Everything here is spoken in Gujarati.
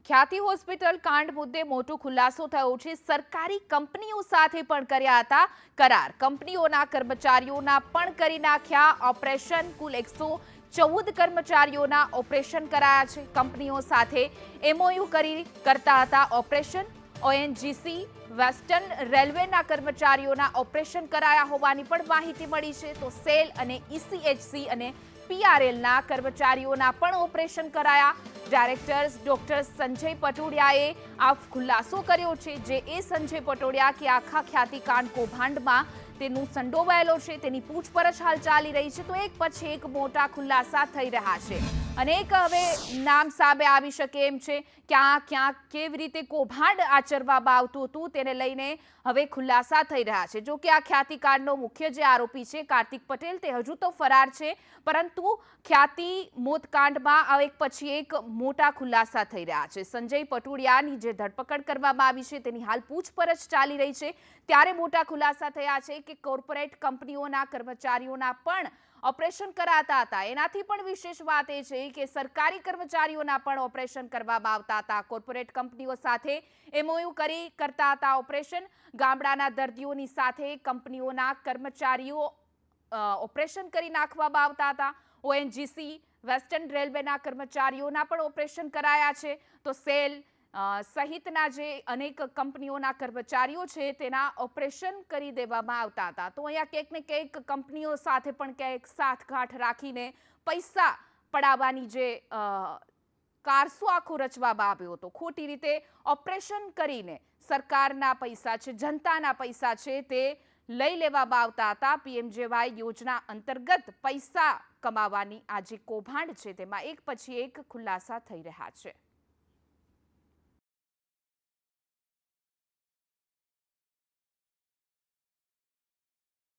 ખ્યાતિ હોસ્પિટલ કાંડ મુદ્દે મોટો ખુલાસો થયો છે। સરકારી કંપનીઓ સાથે પણ કર્યા હતા કરાર। કંપનીઓના કર્મચારીઓના પણ કરી નાખ્યા ઓપરેશન। કુલ 114 કર્મચારીઓના ઓપરેશન કરાયા છે। કંપનીઓ સાથે એમઓયુ કરતા હતા ઓપરેશન। ઓએનજીસી વેસ્ટર્ન રેલવેના કર્મચારીઓના ઓપરેશન કરાયા હોવાની પણ માહિતી મળી છે। તો સેલ અને ઈસીએચસી અને પીઆરએલના કર્મચારીઓના પણ ઓપરેશન કરાયા। ડાયરેક્ટર ડોક્ટર સંજય પટોડિયાએ આ ખુલાસો કર્યો છે। જે એ સંજય પટોડિયા કે આખા ખ્યાતિકાંડ કૌભાંડમાં તેનું સંડોવાયેલો છે, તેની પૂછપરછ હાલ ચાલી રહી છે। તો એક પછી એક મોટા ખુલાસા થઈ રહ્યા છે। અનેક હવે નામ સામે આવી શકે એમ છે। ક્યાં કેવી રીતે કૌભાંડ આચરવામાં આવતું હતું તેને લઈને હવે ખુલાસા થઈ રહ્યા છે। જો કે આ ખ્યાતિકાંડનો મુખ્ય જે આરોપી છે કાર્તિક પટેલ, તે હજુ તો ફરાર છે, પરંતુ ખ્યાતિ મોતકાંડમાં એક પછી એક મોટા ખુલાસા થઈ રહ્યા છે। સંજય પટોડિયાની જે ધરપકડ કરવામાં આવી છે તેની હાલ પૂછપરછ ચાલી રહી છે, ત્યારે મોટા ખુલાસા થયા છે કે કોર્પોરેટ કંપનીઓના કર્મચારીઓના પણ ઓપરેશન કરાતા હતા। એનાથી પણ વિશેષ વાત એ છે કે સરકારી કર્મચારીઓના પણ ઓપરેશન કરવામાં આવતા હતા। કોર્પોરેટ કંપનીઓ સાથે એમઓયુ કરતા હતા ઓપરેશન। ગામડાના દર્દીઓની સાથે કંપનીઓના કર્મચારીઓ ઓપરેશન કરી નાખવામાં આવતા હતા। ઓએનજીસી વેસ્ટર્ન રેલવેના કર્મચારીઓના પણ ઓપરેશન કરાયા છે। તો સેલ સહિતના જે અનેક કંપનીઓના કર્મચારીઓ છે તેના ઓપરેશન કરી દેવામાં આવતા હતા। તો અહીંયા ક્યાંક ને ક્યાંક કંપનીઓ સાથે પણ ક્યાંક સાઠગાંઠ રાખીને પૈસા પડાવવાની જે કારસો આખો રચવામાં આવ્યો હતો, ખોટી રીતે ઓપરેશન કરીને સરકારના પૈસા છે, જનતાના પૈસા છે, તે લઈ લેવામાં આવતા હતા। પીએમજેવાય યોજના અંતર્ગત પૈસા કમાવાની આ જે કૌભાંડ છે તેમાં એક પછી એક ખુલાસા થઈ રહ્યા છે।